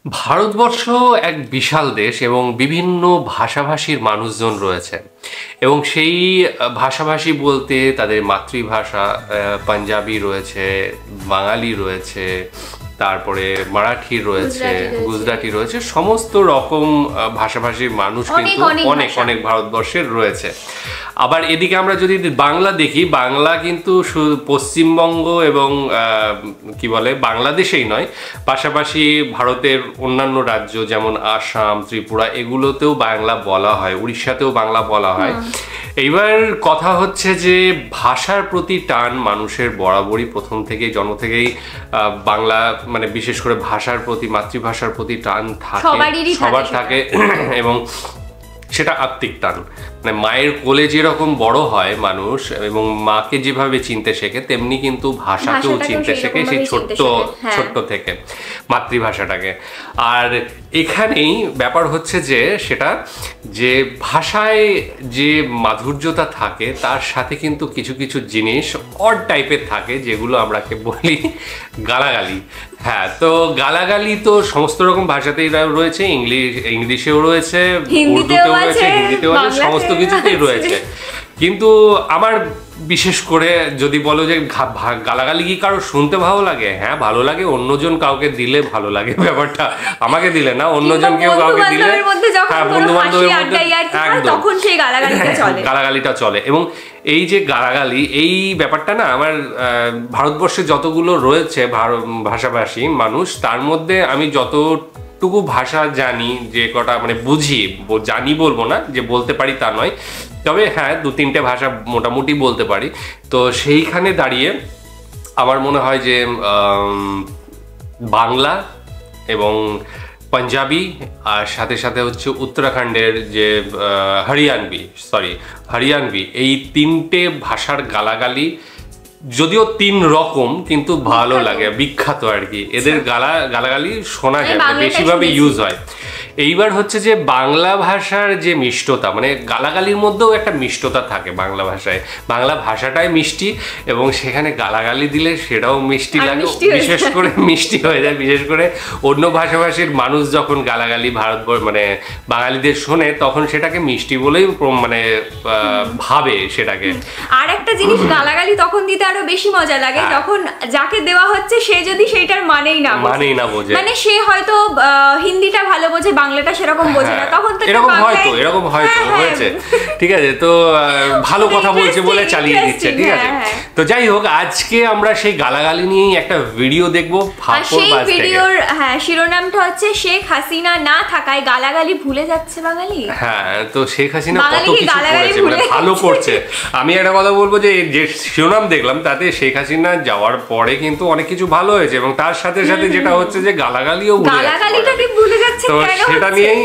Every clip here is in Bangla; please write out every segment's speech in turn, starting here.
ভারতবর্ষ এক বিশাল দেশ এবং বিভিন্ন ভাষাভাষীর মানুষজন রয়েছে এবং সেই ভাষাভাষী বলতে তাদের মাতৃভাষা পাঞ্জাবি রয়েছে, বাঙালি রয়েছে, তারপরে মারাঠি রয়েছে, গুজরাটি রয়েছে, সমস্ত রকম ভাষাভাষীর মানুষ কিন্তু অনেক অনেক ভারতবর্ষের রয়েছে। আবার এদিকে আমরা যদি বাংলা দেখি, বাংলা কিন্তু পশ্চিমবঙ্গ এবং কি বলে বাংলাদেশেই নয়, পাশাপাশি ভারতের অন্যান্য রাজ্য যেমন আসাম, ত্রিপুরা এগুলোতেও বাংলা বলা হয়, উড়িষ্যাতেও বাংলা বলা হয়। এইবার কথা হচ্ছে যে ভাষার প্রতি টান মানুষের বরাবরই প্রথম থেকেই জন্ম থেকেই বাংলা মানে বিশেষ করে ভাষার প্রতি, মাতৃভাষার প্রতি টান থাকে, সবার থাকে এবং সেটা আত্মিক টান। মানে মায়ের কোলে যেরকম বড় হয় মানুষ এবং মাকে যেভাবে চিনতে শেখে, তেমনি কিন্তু ভাষাকেও চিনতে শেখে সেই ছোট্ট থেকে, মাতৃভাষাটাকে। আর এখানেই ব্যাপার হচ্ছে যে সেটা যে ভাষায় যে মাধুর্যতা থাকে তার সাথে কিন্তু কিছু কিছু জিনিস অড টাইপের থাকে, যেগুলো আমরাকে বলি গালাগালি। হ্যাঁ, তো গালাগালি তো সমস্ত রকম ভাষাতেই রয়েছে, ইংলিশেও রয়েছে, উর্দুতেও রয়েছে, হিন্দিতেও রয়েছে, সমস্ত কিছুতেই রয়েছে। কিন্তু আমার বিশেষ করে যদি বলো যে গালাগালি কি কারো শুনতে ভালো লাগে, হ্যাঁ ভালো লাগে, অন্যজন কাউকে দিলে ভালো লাগে ব্যাপারটা, আমাকে দিলে না, অন্যজন কেউ কাউকে দিলে, হ্যাঁ বন্ধু বান্ধবের মধ্যে একদম গালাগালিটা চলে। এবং এই যে গালাগালি এই ব্যাপারটা না আমার ভারতবর্ষে যতগুলো রয়েছে ভাষাভাষী মানুষ, তার মধ্যে আমি যতটুকু ভাষা জানি, যে কটা মানে বুঝি, জানি বলবো না যে বলতে পারি তা নয়, তবে হ্যাঁ 2-3টে ভাষা মোটামুটি বলতে পারি। তো সেইখানে দাঁড়িয়ে আমার মনে হয় যে বাংলা এবং পাঞ্জাবি আর সাথে সাথে হচ্ছে উত্তরাখণ্ডের যে হরিয়ানবি, এই 3টে ভাষার গালাগালি যদিও 3 রকম কিন্তু ভালো লাগে, বিখ্যাত আর কি। এদের গালাগালি শোনা যায়, বেশিভাবে ইউজ হয়। এইবার হচ্ছে যে বাংলা ভাষার যে মিষ্টতা, মানে গালাগালির মধ্যেও একটা মিষ্টতা থাকে বাংলা ভাষায়, বাংলা ভাষাটাই মিষ্টি এবং সেখানে গালাগালি দিলে সেটাও মিষ্টি লাগে, বিশেষ করে মিষ্টি হয়ে যায়। বিশেষ করে অন্য ভাষাভাষীর মানুষ যখন গালাগালি মানে বাঙালিদের শোনে, তখন সেটাকে মিষ্টি বলেই মানে ভাবে সেটাকে। আর একটা জিনিস, গালাগালি তখন দিতে আরো বেশি মজা লাগে যখন যাকে দেওয়া হচ্ছে সে যদি সেইটার মানেই না বোঝে, মানে সে হয়তো হিন্দিটা ভালো বোঝে, বাংলাটা সেরকম বোঝে না, তখন তো এরকম হয়তো হয়েছে, ঠিক আছে। তো ভালো কথা বলছে বলে চালিয়ে দিচ্ছে, ঠিক আছে। তো যাই হোক, আজকে আমরা সেই গালাগালি নিয়েই একটা ভিডিও দেখবো। সেই ভিডিওর শিরোনামটা হচ্ছে শেখ হাসিনা না থাকায় গালাগালি ভুলে যাচ্ছে বাঙালি। হ্যাঁ, তো শেখ হাসিনা কত কিছু করেছে, মানে ভালো করছে। আমি একটা কথা বলবো যে শিরোনাম দেখলাম, তাতে শেখ হাসিনা যাওয়ার পরে কিন্তু অনেক কিছু ভালো হয়েছে এবং তার সাথে সাথে যেটা হচ্ছে যে গালাগালিও ভুলে যাচ্ছে। তো সেটা নিয়েই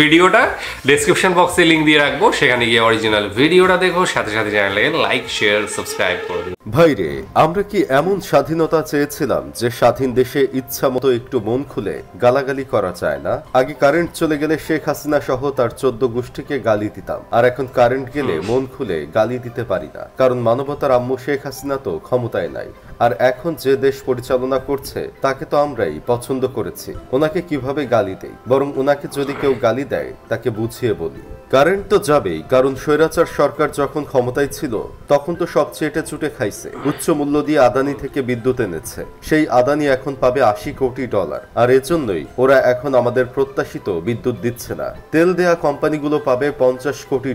ভিডিওটা ডেসক্রিপশন বক্সে লিংক দিয়ে রাখবো, সেখানে গিয়ে অরিজিনাল ভিডিওটা দেখো, সাথে সাথে চ্যানেলে লাইক, শেয়ার, সাবস্ক্রাইব করে দিন। ভাইরে, আমরা কি এমন স্বাধীনতা চেয়েছিলাম যে স্বাধীন দেশে ইচ্ছা মতো একটু মন খুলে গালাগালি করা যায় না? আগে কারেন্ট চলে গেলে শেখ হাসিনা সহ তার 14 গোষ্ঠীকে গালি দিতাম, আর এখন কারেন্ট গেলে মন খুলে গালি দিতে পারি না, কারণ মানবতার আম্মু শেখ হাসিনা তো ক্ষমতায় নাই। আর এখন যে দেশ পরিচালনা করছে তাকে তো আমরাই পছন্দ করেছি, ওনাকে কিভাবে গালি দেই? বরং ওনাকে যদি কেউ গালি দেয় তাকে বুঝিয়ে বলি। কারেন্ট তো যাবেই, কারণ স্বৈরাচার সরকার যখন ক্ষমতায় ছিল তখন তো সব চেটে চুটে খাইছে, উচ্চ মূল্য দিয়ে আদানি থেকে বিদ্যুৎ এনেছে। সেই আদানি এখন পাবে $80 কোটি, আর এজন্যই ওরা এখন আমাদের প্রত্যাশিত বিদ্যুৎ দিচ্ছে না। তেল দেয়া কোম্পানিগুলো পাবে $50 কোটি,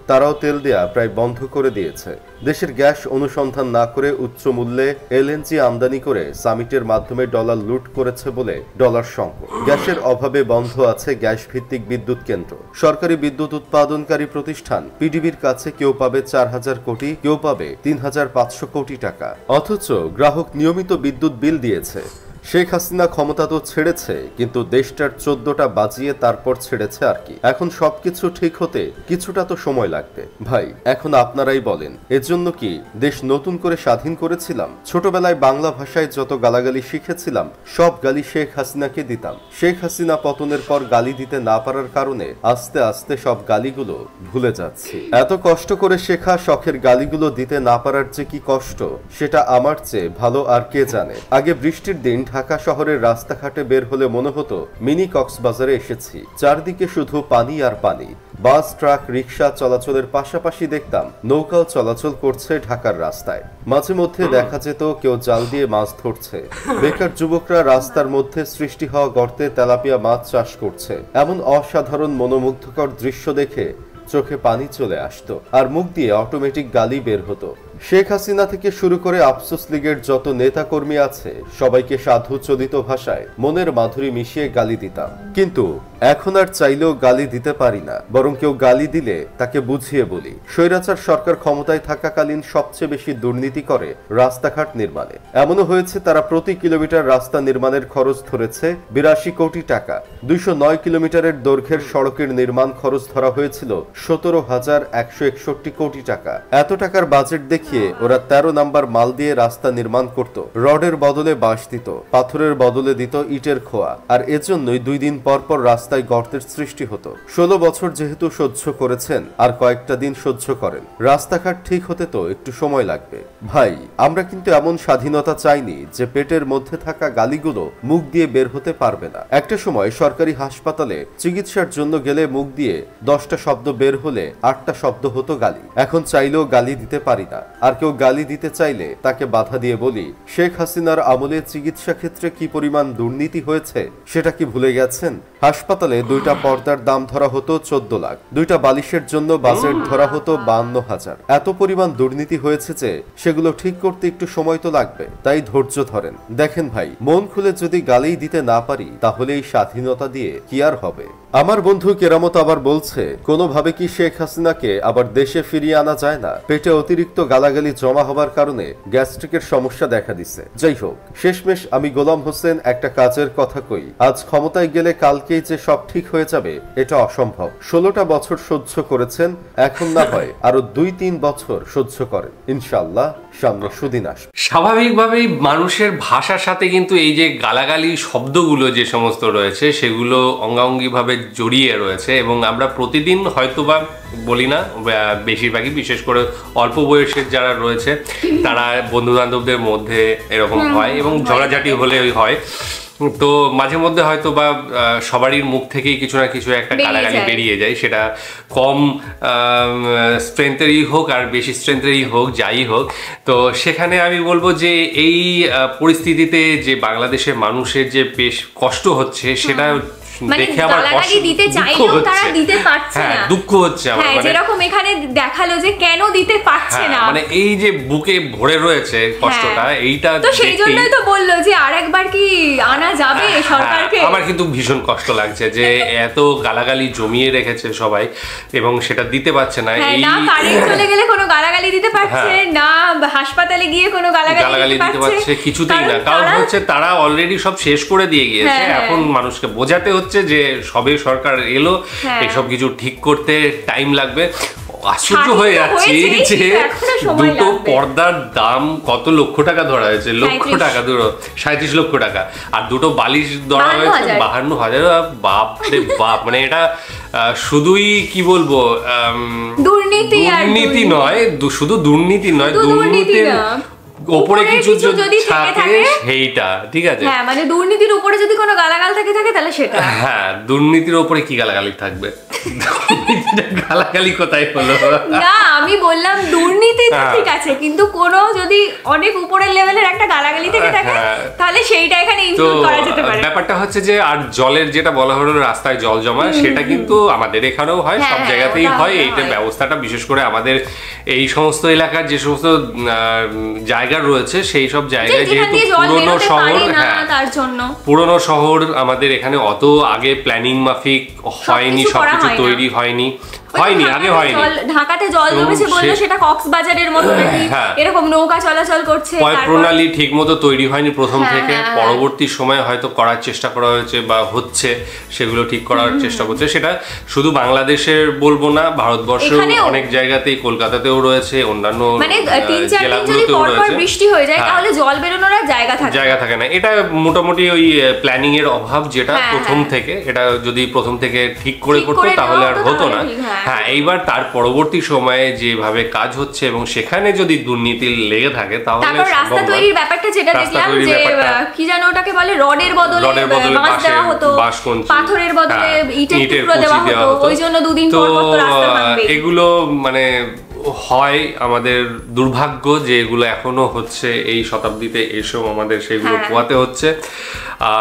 তারাও তেল দেয়া প্রায় বন্ধ করে দিয়েছে। দেশের গ্যাস অনুসন্ধান না করে উচ্চ মূল্যে এলএনজি আমদানি করে সামিটের মাধ্যমে ডলার লুট করেছে বলে ডলার সংকট। গ্যাসের অভাবে বন্ধ আছে গ্যাস ভিত্তিক বিদ্যুৎ কেন্দ্র। সরকারি বিদ্যুৎ উৎপাদনকারী প্রতিষ্ঠান পিডিবির কাছে কেউ পাবে 4000 কোটি, কেউ পাবে 3500 কোটি টাকা, অথচ গ্রাহক নিয়মিত বিদ্যুৎ বিল দিয়েছে। শেখ হাসিনা ক্ষমতা তো ছেড়েছে, কিন্তু দেশটার 14টা বাজিয়ে তারপর ছেড়েছে আর কি। এখন সবকিছু ঠিক হতে কিছুটা তো সময় লাগবে। ভাই, এখন আপনারাই বলেন, এজন্য কি দেশ নতুন করে স্বাধীন করেছিলাম? ছোটবেলায় বাংলা ভাষায় যত গালাগালি শিখেছিলাম সব গালি শেখ হাসিনাকে দিতাম। শেখ হাসিনা পতনের পর গালি দিতে না পারার কারণে আস্তে আস্তে সব গালিগুলো ভুলে যাচ্ছি। এত কষ্ট করে শেখা শখের গালিগুলো দিতে না পারার যে কি কষ্ট, সেটা আমার চেয়ে ভালো আর কে জানে। আগে বৃষ্টির দিন ঢাকা শহরের রাস্তাঘাটে বের হলে মনে হতো মিনি কক্সবাজারে এসেছি। চারদিকে শুধু পানি আর পানি। বাস, ট্রাক, রিক্সা চলাচলের পাশাপাশি দেখতাম নৌকাও চলাচল করছে ঢাকার রাস্তায়। মাঝে মধ্যে দেখা যেত কেউ জাল দিয়ে মাছ ধরছে। বেকার যুবকরা রাস্তার মধ্যে সৃষ্টি হওয়া গর্তে তেলাপিয়া মাছ চাষ করছে। এমন অসাধারণ মনোমুগ্ধকর দৃশ্য দেখে চোখে পানি চলে আসতো, আর মুখ দিয়ে অটোমেটিক গালি বের হতো। শেখ হাসিনা থেকে শুরু করে আফসোস লীগের যত নেতা কর্মী আছে সবাইকে সাধু চলিত ভাষায় মনের মাধুরী মিশিয়ে গালি দিতাম। কিন্তু এখন আর চাইলেও গালি দিতে পারি না, বরং কেউ গালি দিলে তাকে বুঝিয়ে বলি। স্বৈরাচার সরকার ক্ষমতায় থাকাকালীন সবচেয়ে বেশি দুর্নীতি করে রাস্তাঘাট নির্মাণে। এমনও হয়েছে তারা প্রতি কিলোমিটার রাস্তা নির্মাণের খরচ ধরেছে 82 কোটি টাকা। 209 কিলোমিটারের দৈর্ঘ্যের সড়কের নির্মাণ খরচ ধরা হয়েছিল 17,161 কোটি টাকা। এত টাকার বাজেট দেখি ওরা 13 নাম্বার মাল দিয়ে রাস্তা নির্মাণ করত। রডের বদলে বাঁশ দিত, পাথরের বদলে দিত ইটের খোয়া, আর এজন্যই 2 দিন পর পর রাস্তায় গর্তের সৃষ্টি হতো। 16 বছর যেহেতু সহ্য করেছেন, আর কয়েকটা দিন সহ্য করেন। রাস্তাঘাট ঠিক হতে তো একটু সময় লাগবে। ভাই, আমরা কিন্তু এমন স্বাধীনতা চাইনি যে পেটের মধ্যে থাকা গালিগুলো মুখ দিয়ে বের হতে পারবে না। একটা সময় সরকারি হাসপাতালে চিকিৎসার জন্য গেলে মুখ দিয়ে 10টা শব্দ বের হলে 8টা শব্দ হতো গালি। এখন চাইলেও গালি দিতে পারি না। আর কেউ গালি দিতে চাইলে তাকে বাধা দিয়ে বলি, শেখ হাসিনার আমলে চিকিৎসা ক্ষেত্রে কি পরিমাণ দুর্নীতি হয়েছে সেটা কি ভুলে গেছেন? হাসপাতালে 2টা পর্দার দাম ধরা হতো 14 লাখ, 2টা বালিশের জন্য বাজেট ধরা হতো 52,000। এত পরিমাণ দুর্নীতি হয়েছে যে সেগুলো ঠিক করতে একটু সময় তো লাগবে, তাই ধৈর্য ধরেন। দেখেন ভাই, মন খুলে যদি গালি দিতে না পারি তাহলে এই স্বাধীনতা দিয়ে কি আর হবে? আমার বন্ধু কেরামত আবার বলছে, কোনোভাবে কি শেখ হাসিনাকে আবার দেশে ফিরিয়ে আনা যায় না? পেটে অতিরিক্ত গালাগালি জমা হবার কারণে গ্যাস্ট্রিকের সমস্যা দেখা দিচ্ছে। যাই হোক, শেষমেশ আমি গোলাম হোসেন একটা কাজের কথা কই, আজ ক্ষমতায় গেলে কালকেই যে সব ঠিক হয়ে যাবে এটা অসম্ভব। 16টা বছর সহ্য করেছেন, এখন না হয় আরো 2-3 বছর সহ্য করেন, ইনশাআল্লাহ সামনে সুদিন আসবে। স্বাভাবিকভাবেই মানুষের ভাষার সাথে কিন্তু এই যে গালাগালি শব্দগুলো যে সমস্ত রয়েছে সেগুলো অঙ্গাঙ্গিভাবে জড়িয়ে রয়েছে, এবং আমরা প্রতিদিন হয়তোবা বলি না, বেশিরভাগই বিশেষ করে অল্প বয়সের যারা রয়েছে তারা বন্ধু বান্ধবদের মধ্যে এরকম হয়, এবং ঝগড়াঝাটি হলে হয়। তো মাঝে মধ্যে হয়তো বা সবারই মুখ থেকেই কিছু না কিছু একটা গালাগালি বেরিয়ে যায়, সেটা কম স্ট্রেংথেরই হোক আর বেশি স্ট্রেংথেরই হোক, যাই হোক। তো সেখানে আমি বলবো যে এই পরিস্থিতিতে যে বাংলাদেশের মানুষের যে বেশ কষ্ট হচ্ছে সেটা দেখে আমার দিতে চাইলেও তারা দিতে পারছে না। দুঃখ হচ্ছে আমার, মানে যেরকম এখানে দেখালো যে কেন দিতে পারছে না, মানে এই যে বুকে ভরে রয়েছে কষ্টটা, এইটা তো সেই জন্যই তো বললো যে আরেকবার কি আনা যাবে সরকারকে। আমার কিন্তু ভীষণ কষ্ট লাগছে যে এত গালাগালি জমিয়ে রেখেছে সবাই এবং সেটা দিতে পারছে না। এই না কারেন্ট চলে গেলে কোনো গালাগালি দিতে পারছে না, হাসপাতালে গিয়ে কোনো গালাগালি দিতে পারছে কিছুতেই না, কারণ হচ্ছে তারা অলরেডি সব শেষ করে দিয়ে গিয়েছে। এখন মানুষকে বোঝাতে হচ্ছে যে সবে সরকার এলো, এসব কিছু ঠিক করতে টাইম লাগবে। আশ্চর্য হয়ে যাচ্ছে যে 2টো পর্দার দাম কত লক্ষ টাকা ধরা হয়েছে, লক্ষ টাকা, 37 লক্ষ টাকা, আর 2টো বালিশ ধরা হয়েছে 52,000। বাপ রে বাপ, মানে এটা শুধুই কি বলবো, দুর্নীতি নয়, শুধু দুর্নীতি নয়, দুর্নীতির উপরে কিছু যদি থাকে সেইটা ঠিক আছে। হ্যাঁ, মানে দুর্নীতির উপরে যদি কোনো গালাগাল থাকে তাহলে সেটা। হ্যাঁ, দুর্নীতির উপরে কি গালাগালি থাকবে? গালাগালি কোথায় হলো? না, আমি বললাম দুর্নীতি তো ঠিক আছে, কিন্তু কোনো যদি অনেক উপরের লেভেলের একটা গালাগালি থেকে থাকে তাহলে সেইটা এখানে ইনক্লুড করা যেতে পারে। ব্যাপারটা হচ্ছে যে আর জলের যেটা বলা হলো রাস্তায় জল জমা, সেটা কিন্তু আমাদের এখানেও হয়, সব জায়গাতেই হয়। এইটা ব্যবস্থাটা বিশেষ করে আমাদের এই সমস্ত এলাকার যে সমস্ত জায়গা রয়েছে সেই সব জায়গায়, যেহেতু পুরনো শহর, পুরনো শহর আমাদের এখানে অত আগে প্ল্যানিং মাফিক হয়নি, সবকিছু তৈরি হয়নি, আগে হয়নি। ঢাকাতে জল জমেছে বললে সেটা কক্সবাজারের মতো নাকি এরকম নৌকা চলাচল করছে, পয় প্রণালী ঠিকমতো তৈরি হয়নি প্রথম থেকে। পরবর্তী সময়ে হয়তো করার চেষ্টা করা হয়েছে বা হচ্ছে, সেগুলো ঠিক করার চেষ্টা করছে। সেটা শুধু বাংলাদেশের বলবো না, ভারতবর্ষের অনেক জায়গাতেই, কলকাতাতেও রয়েছে, অন্যান্য জেলাগুলোতেও রয়েছে। বৃষ্টি হয়ে যায় তাহলে জল বেরোনোর জায়গা থাকে না। এটা মোটামুটি ওই প্ল্যানিং এর অভাব, যেটা প্রথম থেকে, এটা যদি প্রথম থেকে ঠিক করে করতো তাহলে আর হতো না। হ্যাঁ এইবার তার পরবর্তী সময়ে যেভাবে কাজ হচ্ছে এবং সেখানে যদি দুর্নীতি লেগে থাকে তাহলে রাস্তা তৈরির ব্যাপারটা যেটা দেখলাম যে কি জানো ওটাকে বলে রডের বদলে বাঁশ দেওয়া হতো, পাথরের বদলে ইটের টুকরো দেওয়া হতো, ওই জন্য দুদিন পর তো রাস্তা ভাঙবে। এগুলো মানে হয় আমাদের দুর্ভাগ্য যে এগুলো এখনো হচ্ছে, এই শতাব্দীতে এসেও আমাদের সেগুলো পোয়াতে হচ্ছে।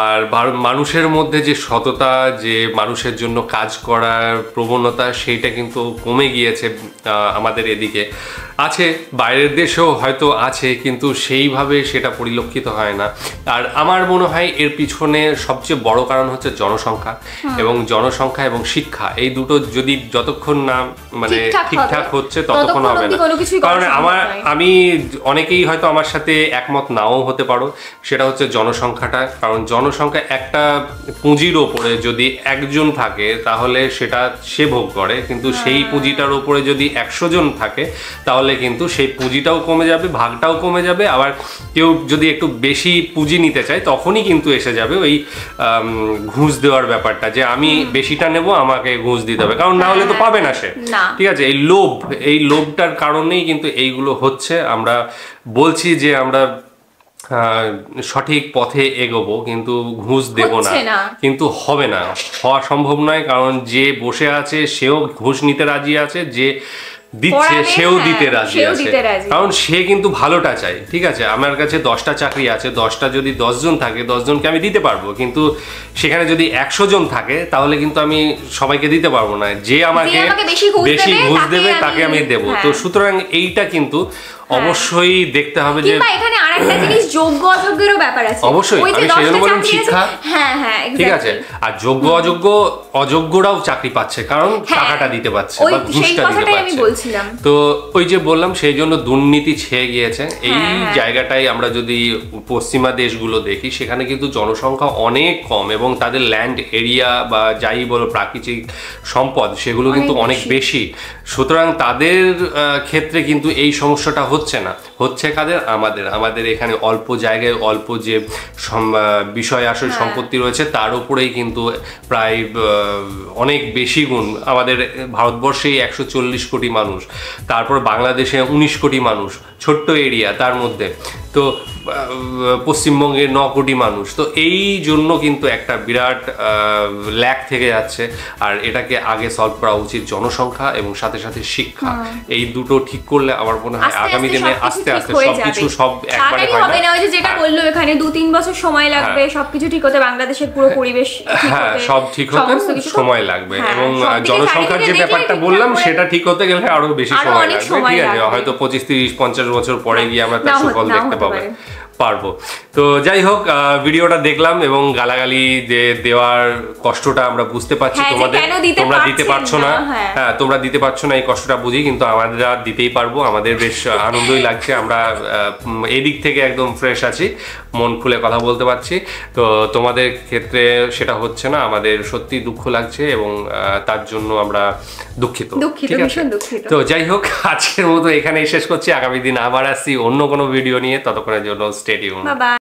আর মানুষের মধ্যে যে সততা, যে মানুষের জন্য কাজ করার প্রবণতা, সেইটা কিন্তু কমে গিয়েছে আমাদের এদিকে। আছে, বাইরের দেশেও হয়তো আছে, কিন্তু সেইভাবে সেটা পরিলক্ষিত হয় না। আর আমার মনে হয় এর পিছনে সবচেয়ে বড় কারণ হচ্ছে জনসংখ্যা, এবং জনসংখ্যা এবং শিক্ষা, এই দুটো যদি যতক্ষণ না মানে ঠিকঠাক হচ্ছে ততক্ষণ হবে না। কারণ আমি অনেকেই হয়তো আমার সাথে একমত নাও হতে পারো, সেটা হচ্ছে জনসংখ্যাটা। কারণ জনসংখ্যা একটা পুঁজির ওপরে যদি একজন থাকে তাহলে সেটা সে ভোগ করে, কিন্তু সেই পুঁজিটার ওপরে যদি 100 জন থাকে তাহলে কিন্তু সেই পুঁজিটাও কমে যাবে, ভাগটাও কমে যাবে। আবার কেউ যদি একটু বেশি পুঁজি নিতে চায় তখনই কিন্তু এসে যাবে ওই ঘুষ দেওয়ার ব্যাপারটা, যে আমি বেশিটা নেব, আমাকে ঘুষ দিতে হবে, কারণ না হলে তো পাবে না সে। ঠিক আছে, এই লোভটার কারণেই কিন্তু এইগুলো হচ্ছে। আমরা বলছি যে আমরা সঠিক পথে এগোবো, কিন্তু ঘুষ দেব না, কিন্তু হবে না, হওয়া সম্ভব নয়। কারণ যে বসে আছে সেও ঘুষ নিতে রাজি আছে, যে দিচ্ছে সেও দিতে রাজি আছে, কারণ সে কিন্তু ভালোটা চাই। ঠিক আছে, আমার কাছে 10টা চাকরি আছে, 10টা যদি 10 জন থাকে 10 জনকে আমি দিতে পারবো, কিন্তু সেখানে যদি 100 জন থাকে তাহলে কিন্তু আমি সবাইকে দিতে পারবো না। যে আমাকে বেশি ঘুষ দেবে তাকে আমি দেবো। তো সুতরাং এইটা কিন্তু অবশ্যই দেখতে হবে যে এখানে আরেকটা জিনিস যোগ্য অযোগ্যেরও ব্যাপার আছে। অবশ্যই আমি সেজন্য বললাম শিক্ষা। ঠিক আছে, আর যোগ্য অযোগ্যরাও চাকরি পাচ্ছে, কারণ টাকাটা দিতে পারছে বা ঘুষটা দিতে পারছে। তো ওই যে বললাম, সেই জন্য দুর্নীতি ছেয়ে গিয়েছে। এই জায়গাটাই আমরা যদি পশ্চিমা দেশগুলো দেখি, সেখানে কিন্তু জনসংখ্যা অনেক কম এবং তাদের ল্যান্ড এরিয়া বা যাই বলো প্রাকৃতিক সম্পদ সেগুলো কিন্তু অনেক বেশি। সুতরাং তাদের ক্ষেত্রে কিন্তু এই সমস্যাটা হচ্ছে না, হচ্ছে কাদের? আমাদের এখানে অল্প জায়গায় অল্প যে বিষয় আসল সম্পত্তি রয়েছে তার উপরেই কিন্তু প্রায় অনেক বেশি গুণ। আমাদের ভারতবর্ষে 140 কোটি মানুষ, তারপর বাংলাদেশে 19 কোটি মানুষ, ছোট্ট এরিয়া তার মধ্যে, তো পশ্চিমবঙ্গে 9 কোটি মানুষ। তো এই জন্য কিন্তু একটা বিরাট ল্যাক থেকে যাচ্ছে। আর এটাকে আগে সলভ করা উচিত জনসংখ্যা এবং সাথে সাথে শিক্ষা। এই দুটো ঠিক করলে আমার মনে হয় আগামী দিনে আস্তে আস্তে সবকিছু সব একবারে হবে না। ওই যে যেটা বললো এখানে 2-3 বছর সময় লাগবে সবকিছু ঠিক হতে, বাংলাদেশের পুরো পরিবেশ সব ঠিক হতে সময় লাগবে। এবং জনসংখ্যার যে ব্যাপারটা বললাম সেটা ঠিক হতে গেলে আরো বেশি সময় লাগবে। ঠিক আছে, হয়তো 25-30-50 বছর পরে গিয়ে আমরা তার সুফল দেখতে পারবো। তো যাই হোক, ভিডিওটা দেখলাম এবং গালাগালি যে দেওয়ার কষ্টটা আমরা বুঝতে পারছি, তোমরা দিতে পারছো না। হ্যাঁ, তোমরা দিতে পারছো না, এই কষ্টটা বুঝি, কিন্তু আমরা দিতেই পারবো। আমাদের বেশ আনন্দই লাগছে, আমরা এদিক থেকে একদম ফ্রেশ আছি, মন খুলে কথা বলতে পারছি। তো তোমাদের ক্ষেত্রে সেটা হচ্ছে না, আমাদের সত্যি দুঃখ লাগছে এবং তার জন্য আমরা দুঃখিত। ঠিক আছে, তো যাই হোক, আজকের মতো এখানেই শেষ করছি। আগামী দিন আবার আসছি অন্য কোনো ভিডিও নিয়ে, ততক্ষণের জন্য স্টে টিউনড।